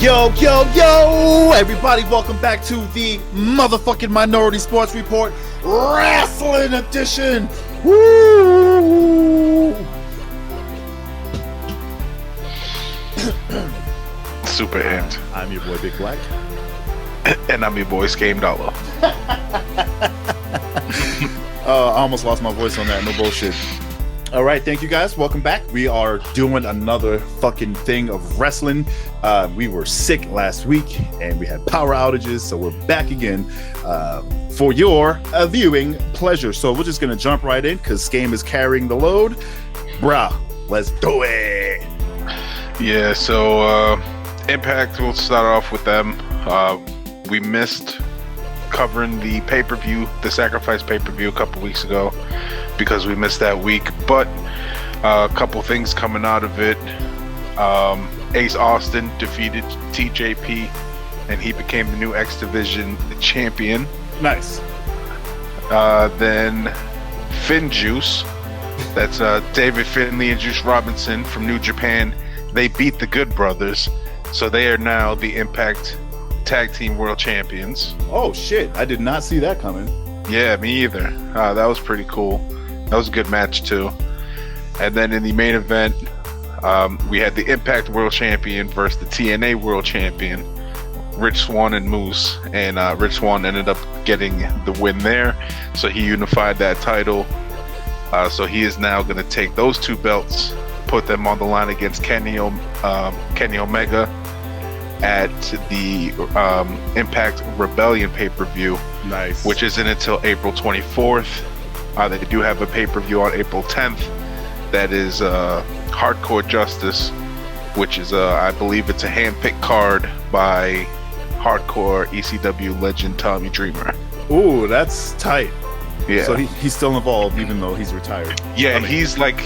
Yo, yo, yo! Everybody, welcome back to the motherfucking Minority Sports Report Wrestling Edition! Woo! Super hint. I'm your boy, Big Black. And I'm your boy, Scame Dollar. I almost lost my voice on that, no bullshit. All right, thank you guys. Welcome back. We are doing another fucking thing of wrestling. We were sick last week and we had power outages, so we're back again for your viewing pleasure. So we're just gonna jump right in because Scame is carrying the load. Bruh, let's do it. Yeah, so Impact, we'll start off with them. We missed covering the pay-per-view, the Sacrifice pay-per-view a couple weeks ago because we missed that week, but a couple things coming out of it. Ace Austin defeated TJP and he became the new X Division champion. Nice. Then Finn Juice, that's David Finlay and Juice Robinson from New Japan. They beat the Good Brothers, so they are now the Impact Tag Team World Champions. Oh shit, I did not see that coming. Yeah, me either. That was pretty cool. That was a good match too. And then in the main event, we had the Impact World Champion versus the TNA World Champion, Rich Swann and Moose. And Rich Swann ended up getting the win there, so he unified that title. So he is now going to take those two belts, put them on the line against Kenny Omega at the Impact Rebellion pay-per-view. Nice. Which isn't until April 24th. They do have a pay-per-view on April 10th. That is Hardcore Justice, which is, I believe it's a hand-picked card by Hardcore ECW legend Tommy Dreamer. Ooh, that's tight. Yeah. So he's still involved even though he's retired. Yeah, he's like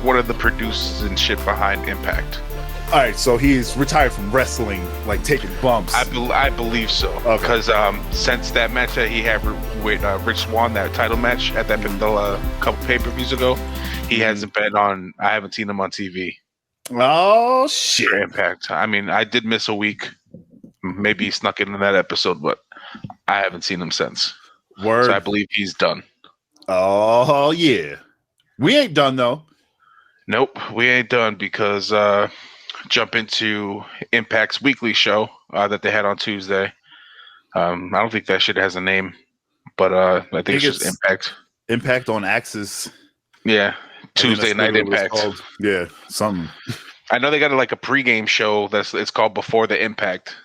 one of the producers and shit behind Impact. All right, so he's retired from wrestling, like taking bumps. I believe so. Okay. Because since that match that he had with Rich Swann, that title match at that couple pay-per-views ago, he hasn't been on. I haven't seen him on TV. Oh shit! For Impact. I mean, I did miss a week. Maybe he snuck in that episode, but I haven't seen him since. Word. So I believe he's done. Oh yeah, we ain't done though. Nope, we ain't done because jump into Impact's weekly show that they had on Tuesday. I don't think that shit has a name, but I think it's just Impact. Impact on Axis. Yeah, Tuesday Night Impact. Yeah, something. I know they got like a pregame show it's called Before the Impact.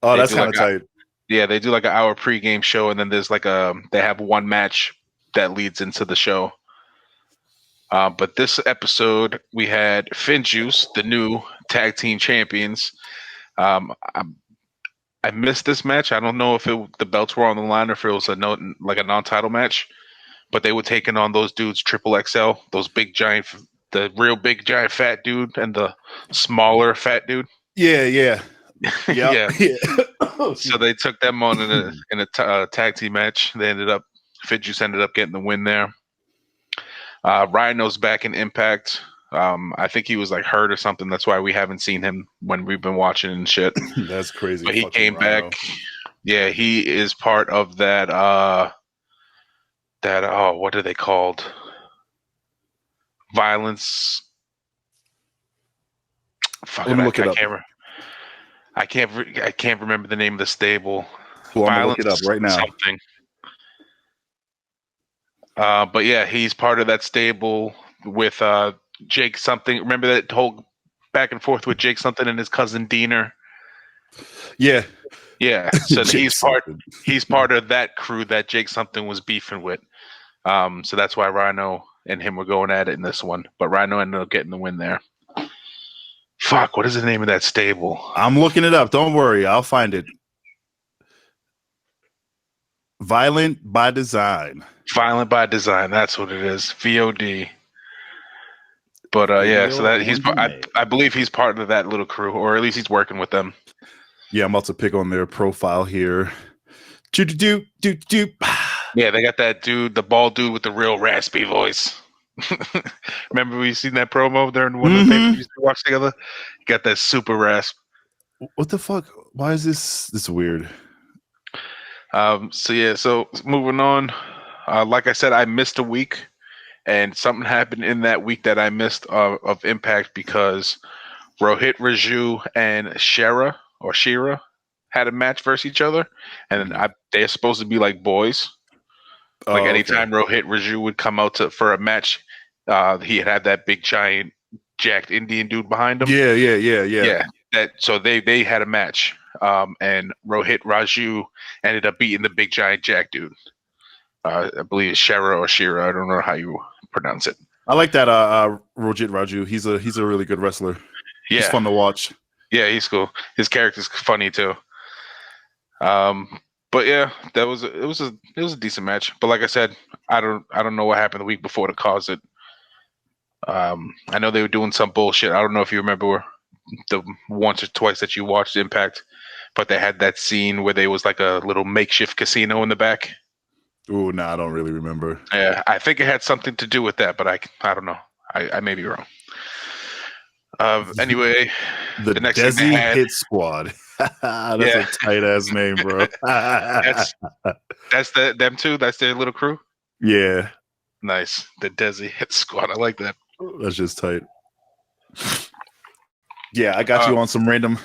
Oh, that's kind of tight. Yeah, they do like an hour pregame show, and then there's like they have one match that leads into the show. But this episode, we had Finn Juice, the new tag team champions. I missed this match. I don't know if the belts were on the line or if it was a non-title match. But they were taking on those dudes, Triple XL, those big giant, the real big giant fat dude and the smaller fat dude. Yeah, yeah. Yeah. So they took them on in a tag team match. Finn Juice ended up getting the win there. Rhino's back in Impact. I think he was like hurt or something. That's why we haven't seen him when we've been watching and shit. That's crazy. But he came back. Yeah, he is part of that. What are they called? Violence. Fuck, Let me look it up. I can't remember the name of the stable. Well, I'm gonna look it up right now. Something. But yeah, he's part of that stable with Jake something. Remember that whole back and forth with Jake something and his cousin Diener? Yeah. Yeah. So he's part of that crew that Jake something was beefing with. So that's why Rhino and him were going at it in this one. But Rhino ended up getting the win there. Fuck, what is the name of that stable? I'm looking it up. Don't worry, I'll find it. Violent by Design. Violent by Design, that's what it is. VOD. But yeah, so that I believe he's part of that little crew, or at least he's working with them. Yeah, I'm about to pick on their profile here. Do. Yeah, they got that dude, the bald dude with the real raspy voice. Remember we seen that promo during one of the pay-per-views we watched together? He got that super rasp. What the fuck? Why is this weird? So moving on. Like I said, I missed a week, and something happened in that week that I missed of Impact because Rohit Raju and Shira had a match versus each other, and Mhm. they're supposed to be like boys. Like Oh, okay. anytime Rohit Raju would come out for a match, he had that big giant jacked Indian dude behind him. Yeah. Yeah, that so they had a match, and Rohit Raju ended up beating the big giant jack dude. I believe it's Shara or Shira. I don't know how you pronounce it. I like that. Rojit Raju. He's a really good wrestler. He's Yeah, fun to watch. yeah, he's cool. His character's funny too. But yeah, it was a decent match. But like I said, I don't know what happened the week before to cause it. I know they were doing some bullshit. I don't know if you remember the once or twice that you watched Impact, but they had that scene where there was like a little makeshift casino in the back. Oh, no, I don't really remember. Yeah, I think it had something to do with that, but I don't know. I may be wrong. Anyway, The the next thing they Desi had, Hit Squad. That's yeah, a tight ass name, bro. that's them too. That's their little crew. Yeah, Nice, the Desi Hit Squad. I like that. that's just tight. Yeah, I got Uh, you on some random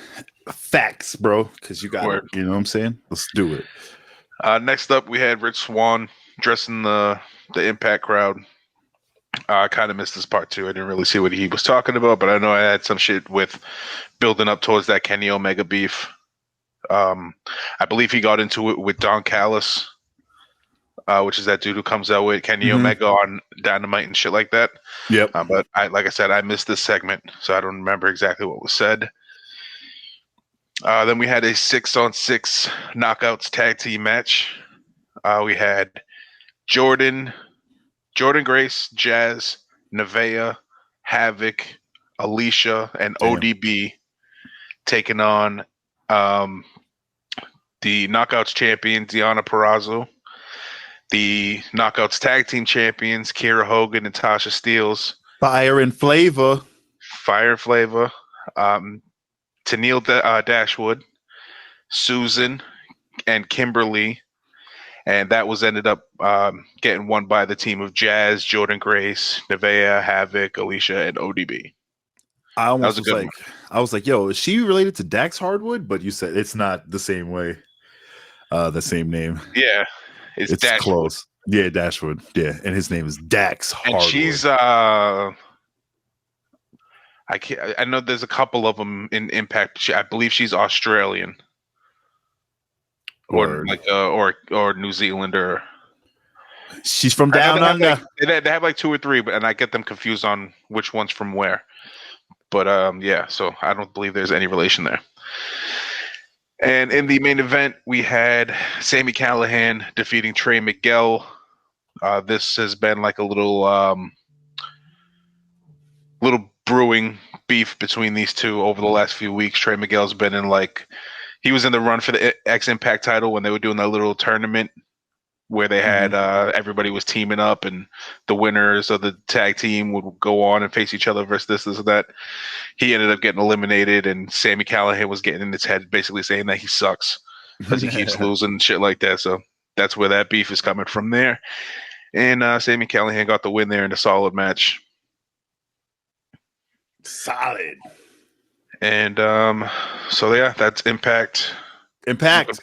facts, bro, because you got it. Word. You know what I'm saying? Let's do it. Next up, we had Rich Swann dressing the Impact crowd. I kind of missed this part too. I didn't really see what he was talking about, but I know I had some shit with building up towards that Kenny Omega beef. I believe he got into it with Don Callis, which is that dude who comes out with Kenny Mhm. Omega on Dynamite and shit like that. Yep. But like I said, I missed this segment, so I don't remember exactly what was said. Then we had a 6-on-6 knockouts tag team match. We had Jordan Grace, Jazz, Nevaeh, Havoc, Alicia, and Damn. ODB taking on um, the Knockouts champion, Deonna Purrazzo, the Knockouts tag team champions, Kiera Hogan and Tasha Steelz, Fire and flavor. Fire Flavor, Tennille Dashwood, Susan, and Kimberly. And that was ended up getting won by the team of Jazz, Jordan Grace, Nevaeh, Havoc, Alicia, and ODB. I That almost was a was good like, one. I was like, yo, is she related to Dax Hardwood? But you said it's not the same way. The same name. Yeah, it's It's Dashwood. close. Yeah, Dashwood. Yeah, and his name is Dax And Hardwood. she's I know there's a couple of them in Impact. I believe she's Australian or Word. like or New Zealand or She's from I know down under. they have like two or three, but and I get them confused on which one's from where. But yeah, so I don't believe there's any relation there. And in the main event, we had Sami Callihan defeating Trey Miguel. This has been like a little brewing beef between these two over the last few weeks. Trey Miguel's been in he was in the run for the X Impact title when they were doing that little tournament where they had everybody was teaming up and the winners of the tag team would go on and face each other versus this and that. He ended up getting eliminated, and Sami Callihan was getting in his head, basically saying that he sucks because he keeps losing and shit like that. So that's where that beef is coming from there. And Sami Callihan got the win there in a solid match. Solid. And so yeah, that's Impact. Impact.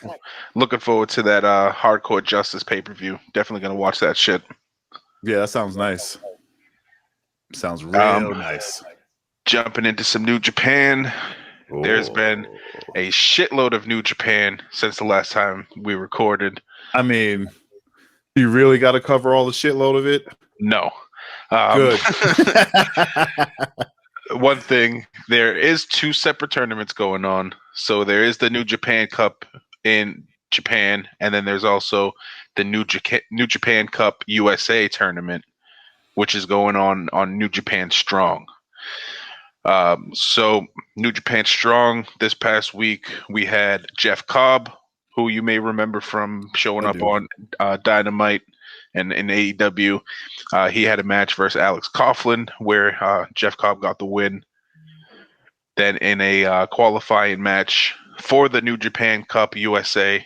Looking forward to that Hardcore Justice pay-per-view. Definitely gonna watch that shit. Yeah, that sounds nice. Sounds real nice. Jumping into some New Japan. There's been a shitload of New Japan since the last time we recorded. I mean, you really got to cover all the shitload of it? No. Good. One thing, there is 2 separate tournaments going on. So there is the New Japan Cup in Japan, and then there's also the New Japan Cup USA tournament, which is going on New Japan Strong. So New Japan Strong, this past week, we had Jeff Cobb, who you may remember from showing up on Dynamite and in AEW. He had a match versus Alex Coughlin where Jeff Cobb got the win. Then in a qualifying match for the New Japan Cup USA,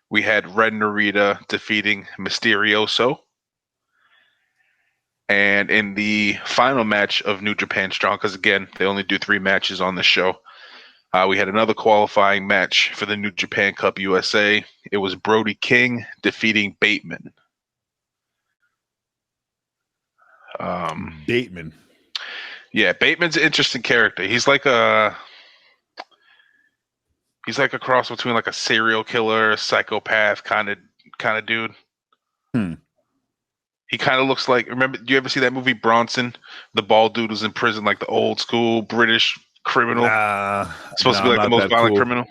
we had Ren Narita defeating Mysterioso. And in the final match of New Japan Strong, because again, they only do 3 matches on the show, we had another qualifying match for the New Japan Cup USA. It was Brody King defeating Bateman. Bateman. Yeah, Bateman's an interesting character. He's like a cross between like a serial killer, psychopath kind of dude. He kind of looks like, remember, do you ever see that movie Bronson? The bald dude was in prison, like the old school British criminal. Supposed to be like the most violent criminal.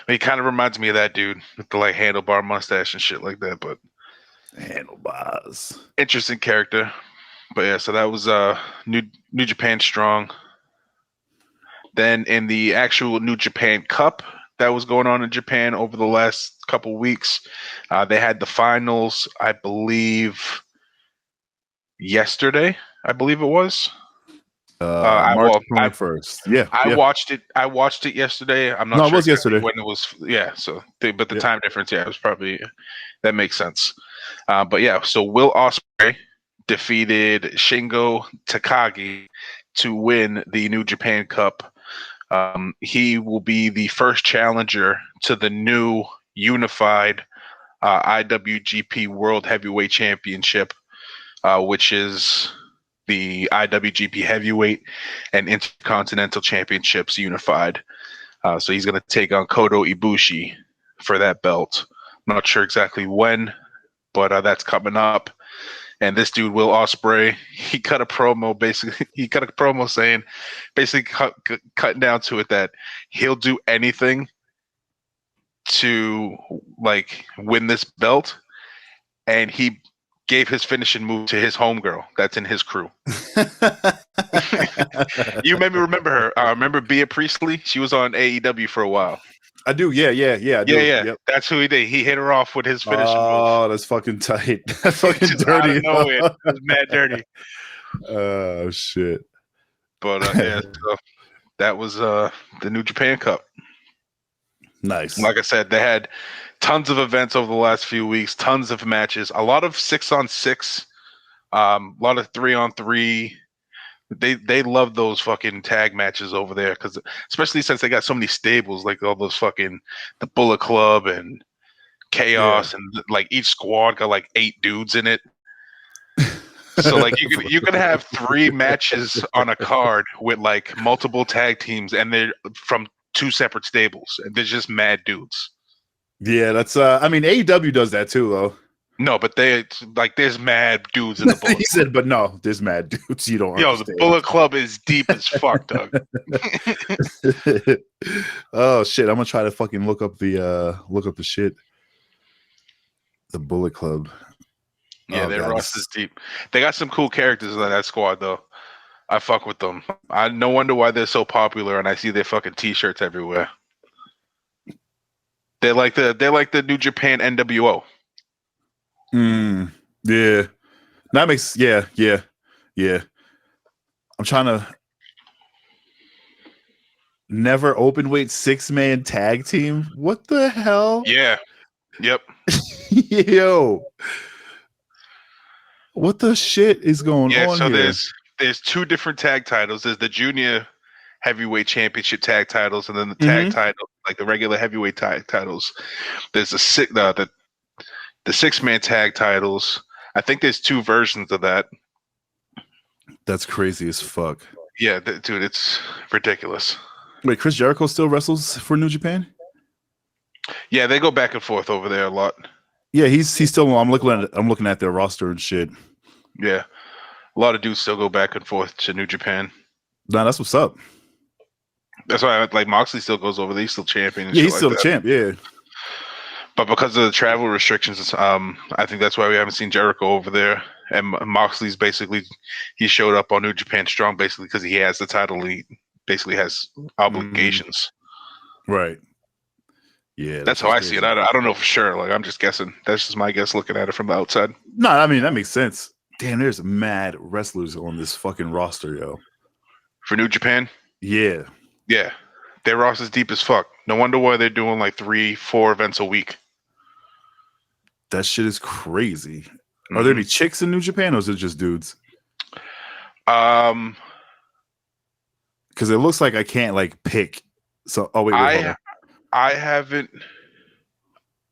He kind of reminds me of that dude with the like handlebar mustache and shit like that. But handlebars, interesting character. But yeah, so that was New Japan Strong. Then in the actual New Japan Cup that was going on in Japan over the last couple weeks, they had the finals, I believe, yesterday. I believe it was. March 21st. Yeah, I watched it. I watched it yesterday. I'm not sure it was yesterday when it was. Yeah, so but the time difference, it was probably, that makes sense. But yeah, so Will Ospreay defeated Shingo Takagi to win the New Japan Cup. He will be the first challenger to the new unified IWGP World Heavyweight Championship, which is the IWGP Heavyweight and Intercontinental Championships unified. So he's going to take on Kota Ibushi for that belt. I'm not sure exactly when, but that's coming up. And this dude, Will Ospreay, he cut a promo saying, basically cutting down to it, that he'll do anything to like win this belt. And he gave his finishing move to his homegirl that's in his crew. You made me remember her. Remember Bea Priestley? She was on AEW for a while. I do. Yeah. I do. Yeah. Yep. That's who he did. He hit her off with his finishing move. Oh, that's fucking tight. That's fucking dirty. Out of nowhere. That's mad dirty. Oh shit. But yeah, so that was the New Japan Cup. Nice. Like I said, they had tons of events over the last few weeks, tons of matches, a lot of 6-on-6, a lot of 3-on-3. They love those fucking tag matches over there, because especially since they got so many stables, like all those fucking the Bullet Club and Chaos, and like each squad got like 8 dudes in it. So like you could have 3 matches on a card with like multiple tag teams, and they're from 2 separate stables, and they're just mad dudes. Yeah, that's I mean AEW does that too though. No, but there's mad dudes in the Bullet He said, but no, there's mad dudes. You don't understand. The Bullet Club is deep as fuck, Doug. Oh shit, I'm gonna try to fucking look up the shit. The Bullet Club. Yeah, their roster is deep. They got some cool characters in that squad though. I fuck with them. I no wonder why they're so popular, and I see their fucking t-shirts everywhere. They're like the New Japan NWO. Yeah. That makes yeah. I'm trying to never open weight 6-man tag team. What the hell? Yeah. Yep. Yo. What the shit is going on so here? There's 2 different tag titles. There's the Junior Heavyweight Championship tag titles, and then the tag title, like the regular heavyweight tag titles. There's the 6-man tag titles. I think there's 2 versions of that. That's crazy as fuck. Yeah, dude, it's ridiculous. Wait, Chris Jericho still wrestles for New Japan? Yeah, they go back and forth over there a lot. Yeah, he's still. I'm looking at their roster and shit. Yeah, a lot of dudes still go back and forth to New Japan. Nah, that's what's up. That's why like Moxley still goes over there. He's still champion. And yeah, he's like still the champ. Yeah. But because of the travel restrictions, I think that's why we haven't seen Jericho over there. And Moxley's basically, he showed up on New Japan Strong basically because he has the title. He basically has obligations. Right. Yeah. That's how I see it. I don't know for sure. Like, I'm just guessing. That's just my guess looking at it from the outside. No, I mean, that makes sense. Damn, there's mad wrestlers on this fucking roster, yo. For New Japan? Yeah, Yeah, their roster's deep as fuck. No wonder why they're doing like 3-4 events a week. that shit is crazy. Are there any chicks in New Japan, or is it just dudes? Um, Because it looks like I can't like pick. So, oh wait, hold on. I haven't.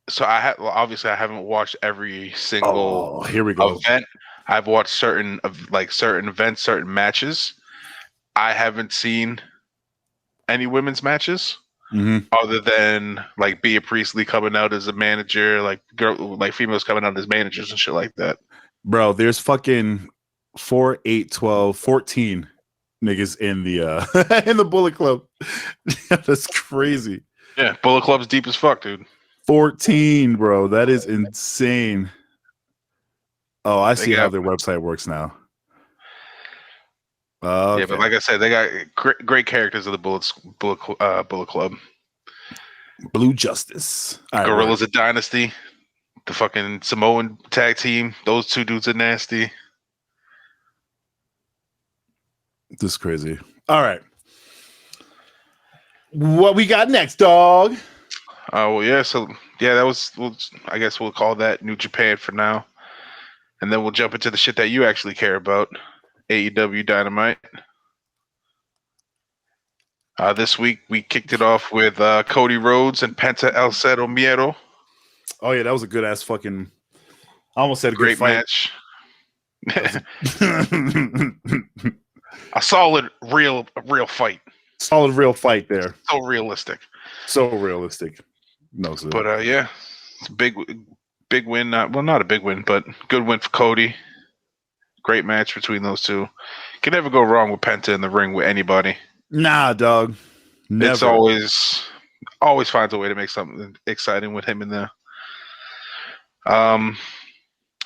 So obviously I haven't watched every single Oh, here we go. event. I've watched certain events, certain matches. I haven't seen any women's matches other than like Bea Priestley coming out as a manager, like females coming out as managers and shit like that. Bro, there's fucking 4, 8, 12, 14 niggas in the in the Bullet Club. That's crazy. Yeah, Bullet Club's deep as fuck, dude. 14, bro. That is insane. Oh, I see how their website works now. Okay. Yeah, but like I said, they got great characters of the Bullet Club. Blue Justice. All right, Gorillas of Dynasty, the fucking Samoan tag team. Those two dudes are nasty. This is crazy. All right. What we got next, dog? Well, yeah. So, yeah, that was. I guess we'll call that New Japan for now, and then we'll jump into the shit that you actually care about, AEW Dynamite. This week we kicked it off with Cody Rhodes and Penta El Zero Miedo. Oh yeah, that was a good ass fucking. I almost said a great good match. A solid, real fight. Solid, real fight there. So realistic. So realistic. No, sir. But yeah, it's a big win. Not a big win, but good win for Cody. Great match between those two. Can never go wrong with Penta in the ring with anybody. Nah, dog. Never. It's always finds a way to make something exciting with him in there.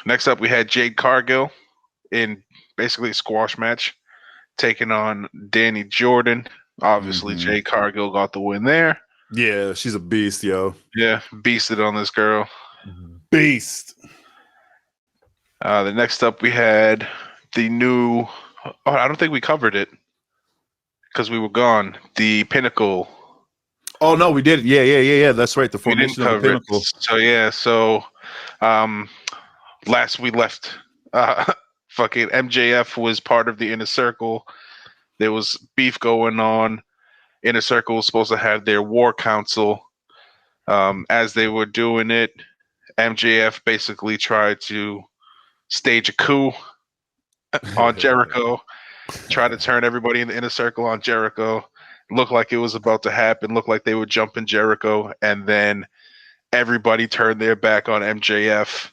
Next up, we had Jade Cargill in basically a squash match, taking on Danny Jordan. Obviously, Jade Cargill got the win there. Yeah, she's a beast, yo. Yeah, beasted on this girl. Beast. The next up, we had the new. Oh, I don't think we covered it because we were gone. The Pinnacle. Oh no, we did. Yeah. That's right. The formation of the Pinnacle. So last we left, fucking MJF was part of the Inner Circle. There was beef going on. Inner Circle was supposed to have their war council. As they were doing it, MJF basically tried to stage a coup on Jericho, try to turn everybody in the Inner Circle on Jericho. Looked like it was about to happen. Looked like they would jump in Jericho, and then everybody turned their back on MJF,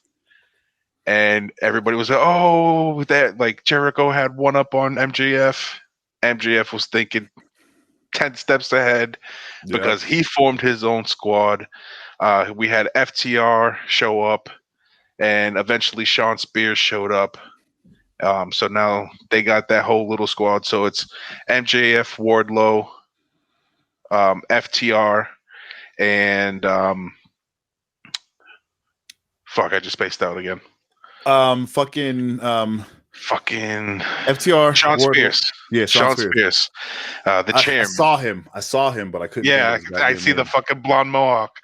and everybody was like, "Oh, that like Jericho had one up on MJF." MJF was thinking 10 steps ahead because he formed his own squad. We had FTR show up, and eventually Sean Spears showed up. So now they got that whole little squad. So it's MJF, Wardlow, FTR, and fuck, I just spaced out again. Fucking FTR, Sean Wardlow. Spears. Yeah, Sean Spears. The chairman. I saw him, but I couldn't. Yeah, I see the fucking blonde mohawk.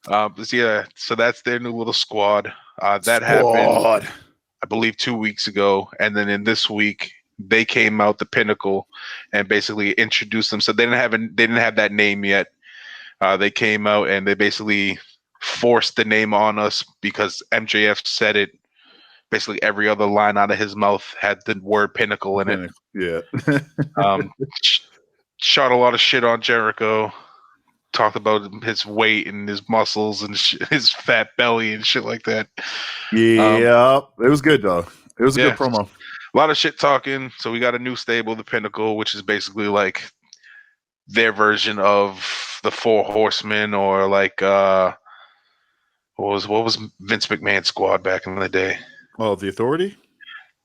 So that's their new little squad. That happened, I believe, 2 weeks ago, and then in this week they came out, the Pinnacle, and basically introduced them. So they didn't have that name yet. They came out and they basically forced the name on us because MJF said it. Basically, every other line out of his mouth had the word Pinnacle in it. Yeah. Shot a lot of shit on Jericho. Talked about his weight and his muscles and his fat belly and shit like that. Yeah, it was good though. It was a good promo. A lot of shit talking. So we got a new stable, the Pinnacle, which is basically like their version of the Four Horsemen, or like what was Vince McMahon's squad back in the day? Oh, the Authority?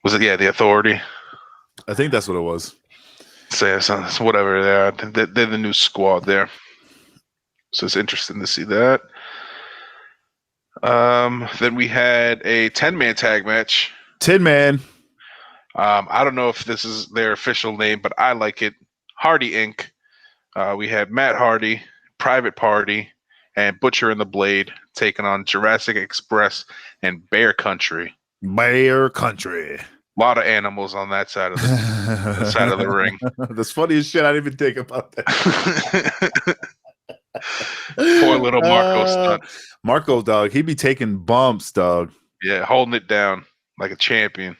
Was it? Yeah, the Authority. I think that's what it was. So whatever they are, they're the new squad there. So it's interesting to see that. Then we had a 10-man tag match. 10-man. I don't know if this is their official name, but I like it. Hardy Inc. We had Matt Hardy, Private Party, and Butcher and the Blade taking on Jurassic Express and Bear Country. Bear Country. A lot of animals on that side of the ring. That's funny as shit. I didn't even think about that. Poor little Marco stunt. Marco, dog, he be taking bumps, dog. Yeah, holding it down like a champion.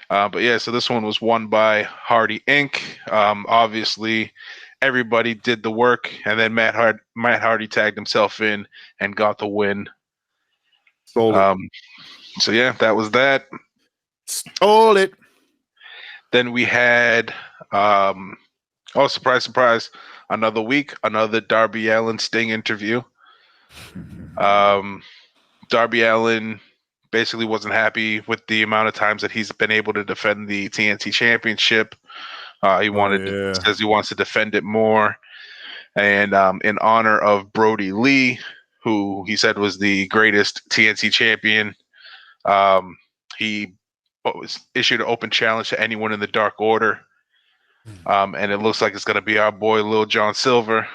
But yeah, so this one was won by Hardy Inc. Obviously, everybody did the work, and then Matt Hardy tagged himself in and got the win. Stole it. So yeah, that was that. Stole it. Then we had, oh, surprise, surprise, another week, another Darby Allin Sting interview. Darby Allin basically wasn't happy with the amount of times that he's been able to defend the TNT Championship. He says he wants to defend it more. And in honor of Brody Lee, who he said was the greatest TNT champion, he issued an open challenge to anyone in the Dark Order. And it looks like it's going to be our boy, Lil John Silver.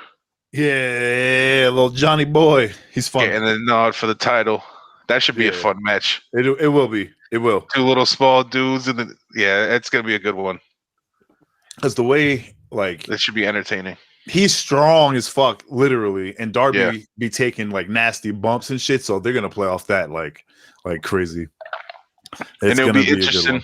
Yeah, little Johnny boy. He's fun. Getting the nod for the title. That should be a fun match. It will be. It will. Two little small dudes. It's going to be a good one. Because the way, like... It should be entertaining. He's strong as fuck, literally. And Darby be taking, like, nasty bumps and shit. So they're going to play off that like crazy. And it'll be interesting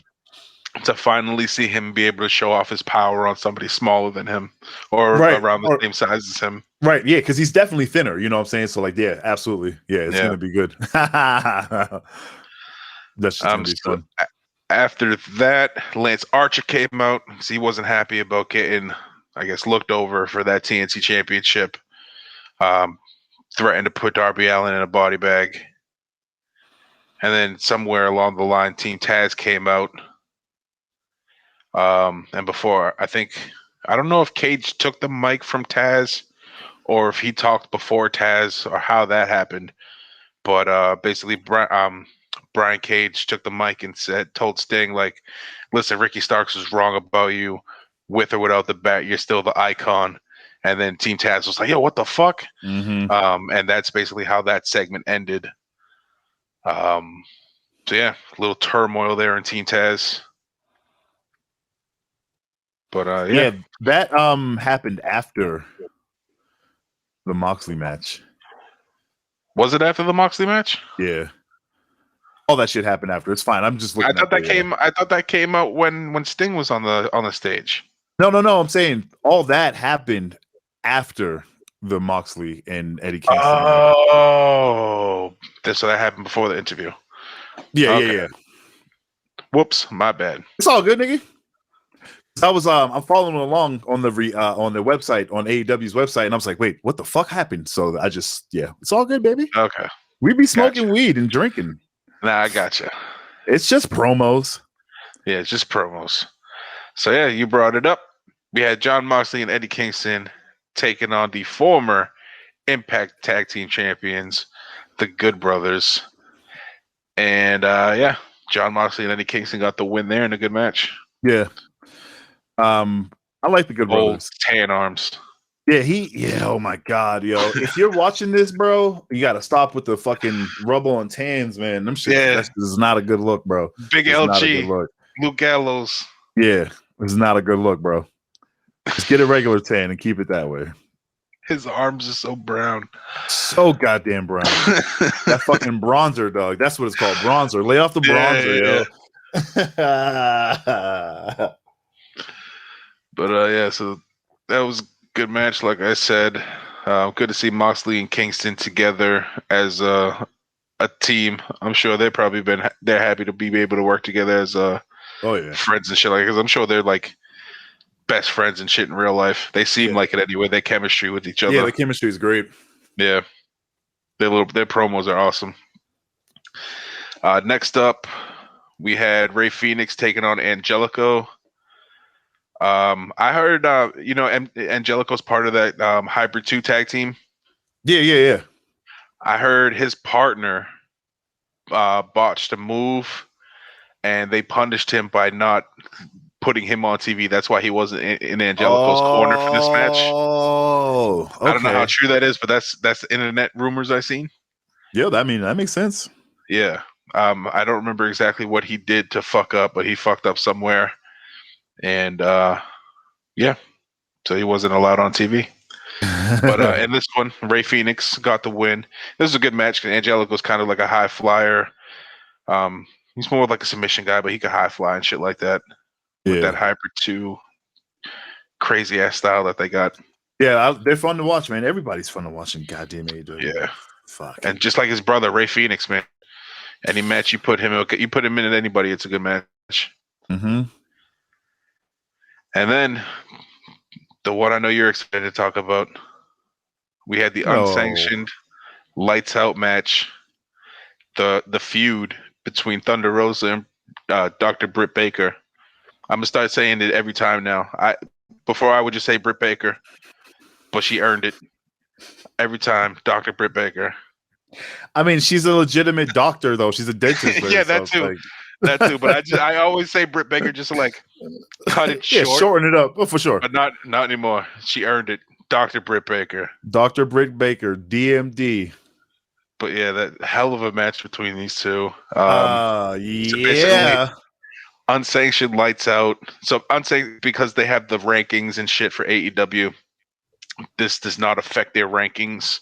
to finally see him be able to show off his power on somebody smaller than him or around the same size as him. Right, yeah, because he's definitely thinner, you know what I'm saying? So, like, yeah, absolutely. Yeah, it's going to be good. That's just going to be fun. After that, Lance Archer came out. So he wasn't happy about getting, I guess, looked over for that TNT Championship. Threatened to put Darby Allin in a body bag. And then somewhere along the line, Team Taz came out. And before, I don't know if Cage took the mic from Taz or if he talked before Taz or how that happened. But basically, Brian Cage took the mic and told Sting, like, listen, Ricky Starks was wrong about you. With or without the bat, you're still the icon. And then Team Taz was like, yo, what the fuck? Mm-hmm. And that's basically how that segment ended. So yeah, a little turmoil there in Team Taz. But yeah, that happened after the Moxley match. Was it after the Moxley match? Yeah. All that shit happened after. It's fine. I'm just looking. I thought that came out when Sting was on the stage. No. I'm saying all that happened after the Moxley and Eddie Kingston. Oh, so that happened before the interview. Yeah. Whoops, my bad. It's all good, nigga. I was I'm following along on the website, on AEW's website, and I was like, wait, what the fuck happened? So I just it's all good, baby. Okay. We be smoking weed and drinking. Nah, I gotcha. It's just promos. Yeah, it's just promos. So yeah, you brought it up. We had Jon Moxley and Eddie Kingston taking on the former Impact Tag Team Champions, the Good Brothers. And Jon Moxley and Eddie Kingston got the win there in a good match. Yeah. I like the Good Brothers. Tan arms. Yeah, oh my God, yo. If you're watching this, bro, you gotta stop with the fucking rubble on tans, man. Them shit, this is not a good look, bro. Big LG, Luke Gallows. Yeah, it's not a good look, bro. Just get a regular tan and keep it that way. His arms are so brown. So goddamn brown. That fucking bronzer, dog. That's what it's called, bronzer. Lay off the bronzer, yo. But so that was a good match, like I said. Good to see Moxley and Kingston together as a team. I'm sure they're happy to be able to work together as friends and shit. Like, because I'm sure they're like best friends and shit in real life. They seem like it anyway. Their chemistry with each other. Yeah, the chemistry is great. Yeah, their promos are awesome. Next up, we had Rey Fenix taking on Angelico. I heard, Angelico's part of that Hybrid 2 tag team. Yeah. I heard his partner botched a move, and they punished him by not putting him on TV. That's why he wasn't in Angelico's corner for this match. Oh, okay. I don't know how true that is, but that's internet rumors I've seen. Yeah, that makes sense. Yeah. I don't remember exactly what he did to fuck up, but he fucked up somewhere. And yeah, so he wasn't allowed on TV. But in this one, Ray Phoenix got the win. This was a good match because Angelico's kind of like a high flyer. He's more like a submission guy, but he can high fly and shit like that with that Hybrid 2 crazy ass style that they got. Yeah, they're fun to watch, man. Everybody's fun to watch in goddamn AEW. Yeah. Fuck. And just like his brother, Ray Phoenix, man. Any match you put him in at anybody, it's a good match. Mm-hmm. And then the one I know you're excited to talk about. We had the unsanctioned lights out match. The feud between Thunder Rosa and Dr. Britt Baker. I'm gonna start saying it every time now. Before I would just say Britt Baker, but she earned it every time. Dr. Britt Baker. I mean, she's a legitimate doctor, though. She's a dentist. Yeah, that too. That too. But I always say Britt Baker just to like cut it short. Yeah, shorten it up. Oh, for sure. But not anymore. She earned it. Dr. Britt Baker. Dr. Britt Baker, DMD. But yeah, that hell of a match between these two. Yeah. Unsanctioned lights out. So unsanctioned because they have the rankings and shit for AEW. This does not affect their rankings.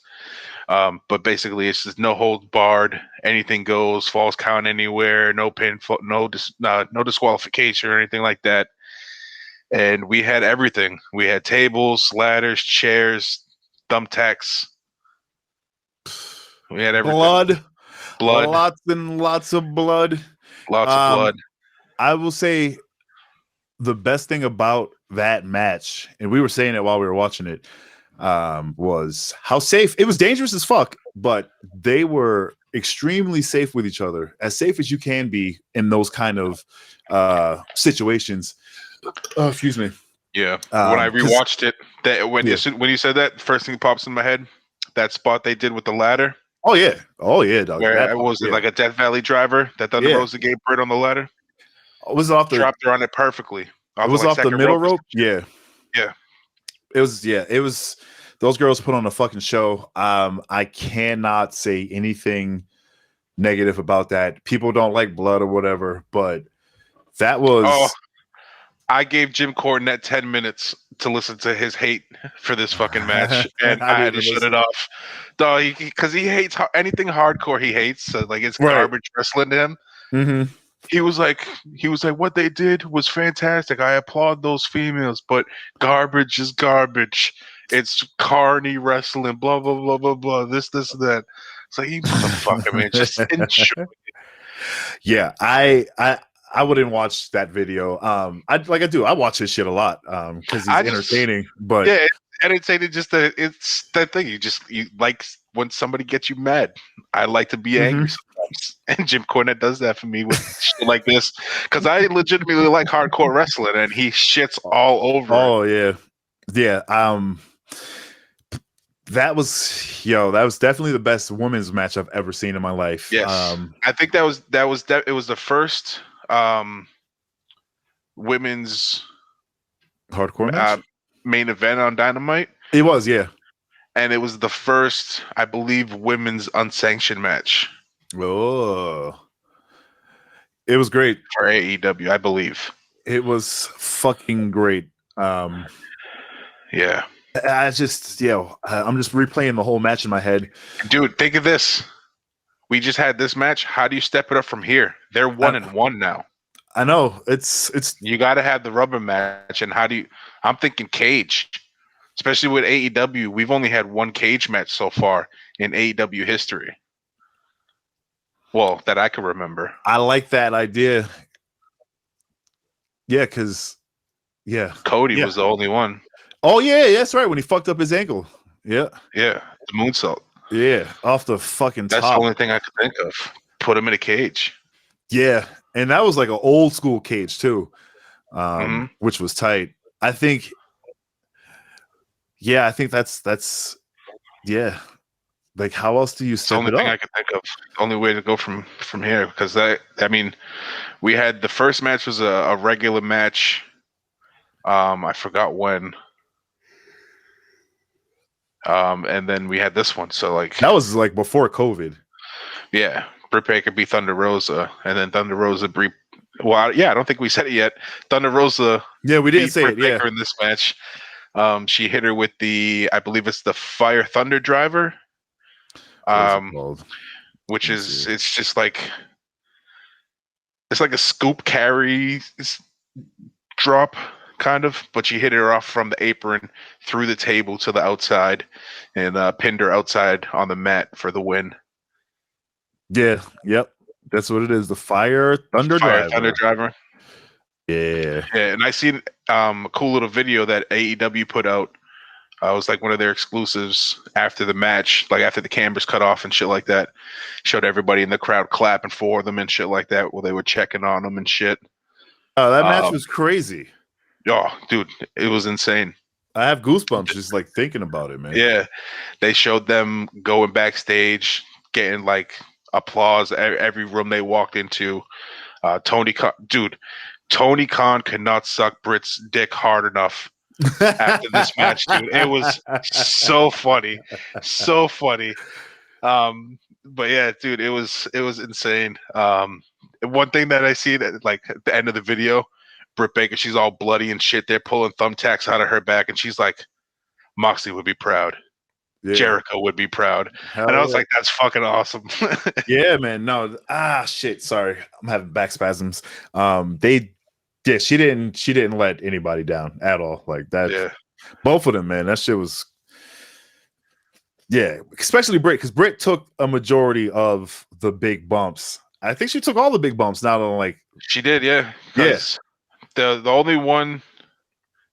But basically, it's just no holds barred, anything goes, falls count anywhere, no pin, no disqualification or anything like that. And we had everything. We had tables, ladders, chairs, thumbtacks. We had everything. Blood, lots and lots of blood. Lots of blood. I will say the best thing about that match, and we were saying it while we were watching it, was how safe it was. Dangerous as fuck, but they were extremely safe with each other, as safe as you can be in those kind of situations. Oh, excuse me. Yeah, when I rewatched it, when you said that, the first thing that pops in my head, that spot they did with the ladder. Oh yeah, dog. Where it was like a Death Valley driver that Thunder Rosa gave Britt on the ladder. Was it off the dropped her on it perfectly? It was off the middle rope. Yeah. It was. Those girls put on a fucking show. I cannot say anything negative about that. People don't like blood or whatever, but that was. Oh, I gave Jim Cornette 10 minutes to listen to his hate for this fucking match, and I had to shut it off. Because he hates anything hardcore. He hates, so like it's garbage wrestling to him. Mm-hmm. He was like, what they did was fantastic. I applaud those females, but garbage is garbage. It's carny wrestling, blah blah blah blah blah. This and that. It's like, you motherfucker, man, just enjoy it. Yeah, I wouldn't watch that video. I do. I watch his shit a lot because he's entertaining. But yeah, entertaining. Just it's that thing. You like when somebody gets you mad. I like to be angry sometimes, and Jim Cornette does that for me with shit like this because I legitimately like hardcore wrestling, and he shits all over. Oh yeah. That was definitely the best women's match I've ever seen in my life. Yes, I think it was the first women's hardcore match? Main event on Dynamite. It was, yeah, and it was the first, I believe, women's unsanctioned match. Oh, it was great for AEW, I believe. It was fucking great. Yeah. I'm just replaying the whole match in my head. Dude, think of this. We just had this match. How do you step it up from here? They're 1-1 now. I know. It's you got to have the rubber match. And I'm thinking cage. Especially with AEW, we've only had one cage match so far in AEW history. Well, that I can remember. I like that idea. Yeah, Cody was the only one. Oh yeah, that's right. When he fucked up his ankle. Yeah. Yeah. The moonsault. Yeah. Off the fucking top. That's the only thing I could think of. Put him in a cage. Yeah. And that was like an old school cage too. Which was tight. I think that's yeah. Like, how else do you It's the step only it thing up? I can think of. The only way to go from here, because I mean, we had the first match was a regular match. I forgot when. And then we had this one. So like, That was like before COVID. yeah, Britt Baker beat Thunder Rosa, and then Thunder Rosa beat. Well, yeah, I don't think we said it yet. Thunder Rosa Yeah, we didn't beat say Britt it. Yeah. Baker in this match. She hit her with I believe it's the Fire Thunder Driver. What is it called? Which Let me is see. it's like a scoop carry drop kind of, but she hit her off from the apron through the table to the outside and pinned her outside on the mat for the win. Yeah. Yep. That's what it is. The Fire Thunder Thunder Driver. Driver. Yeah. Yeah, and I seen a cool little video that AEW put out. It was like one of their exclusives after the match, like after the cameras cut off and shit like that. Showed everybody in the crowd clapping for them and shit like that while they were checking on them and shit. Oh, that match was crazy. Oh, dude, it was insane. I have goosebumps just like thinking about it, man. Yeah, they showed them going backstage, getting like applause every room they walked into. Tony Khan could not suck Britt's dick hard enough after this match, dude. It was so funny, so funny. But yeah, dude, it was insane. One thing that I see that like at the end of the video, Britt Baker, she's all bloody and shit. They're pulling thumbtacks out of her back, and she's like, Moxley would be proud. Yeah. Jericho would be proud. Hell and I was yeah. like, that's fucking awesome. Yeah, man. No, shit. Sorry, I'm having back spasms. She didn't let anybody down at all. Like that. Yeah. Both of them, man. That shit was. Yeah, especially Britt, because Britt took a majority of the big bumps. I think she took all the big bumps. Not on like she did, yeah. Yes. The only one,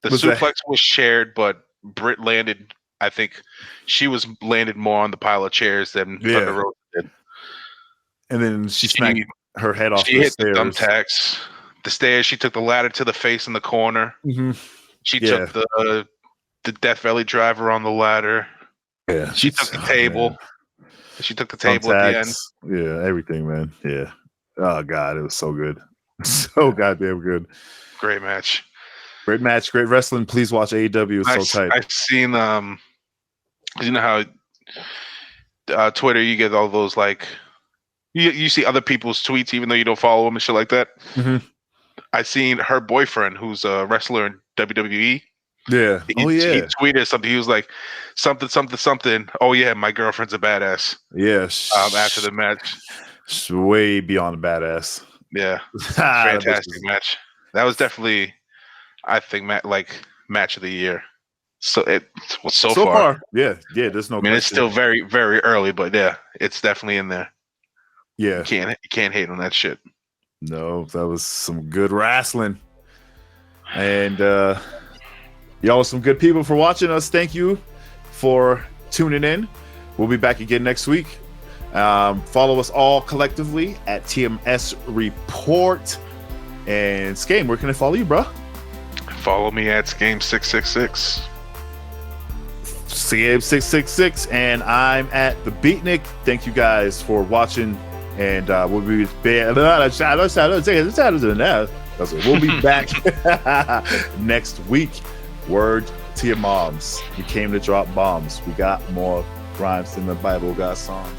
the suplex was shared, but Britt landed. I think she was landed more on the pile of chairs than Thunder Rosa did. And then she smacked her head off. She hit the thumbtacks, the stairs. She took the ladder to the face in the corner. Mm-hmm. She took the Death Valley driver on the ladder. Yeah, she took the table. Man. She took the table at the end. Yeah, everything, man. Yeah. Oh god, it was so good, so goddamn good. Great match. Great match. Great wrestling. Please watch AEW. It's so tight. I've seen you know how Twitter, you get all those like you see other people's tweets even though you don't follow them and shit like that. Mm-hmm. I seen her boyfriend who's a wrestler in WWE. Yeah. He tweeted something. He was like something. Oh yeah, my girlfriend's a badass. Yeah. After the match. It's way beyond a badass. Yeah. Fantastic match. That was definitely, I think, match of the year. So it was so far. Yeah. There's no. I mean, it's still very, very early, but yeah, it's definitely in there. Yeah. You can't hate on that shit. No, that was some good wrestling. And y'all are some good people for watching us. Thank you for tuning in. We'll be back again next week. Follow us all collectively at TMS Report. And Skame, where can I follow you, bro? Follow me at Skame666. Skame666, and I'm at the Beatnik. Thank you guys for watching, and we'll be back next week. Word to your moms. We came to drop bombs. We got more rhymes than the Bible got songs.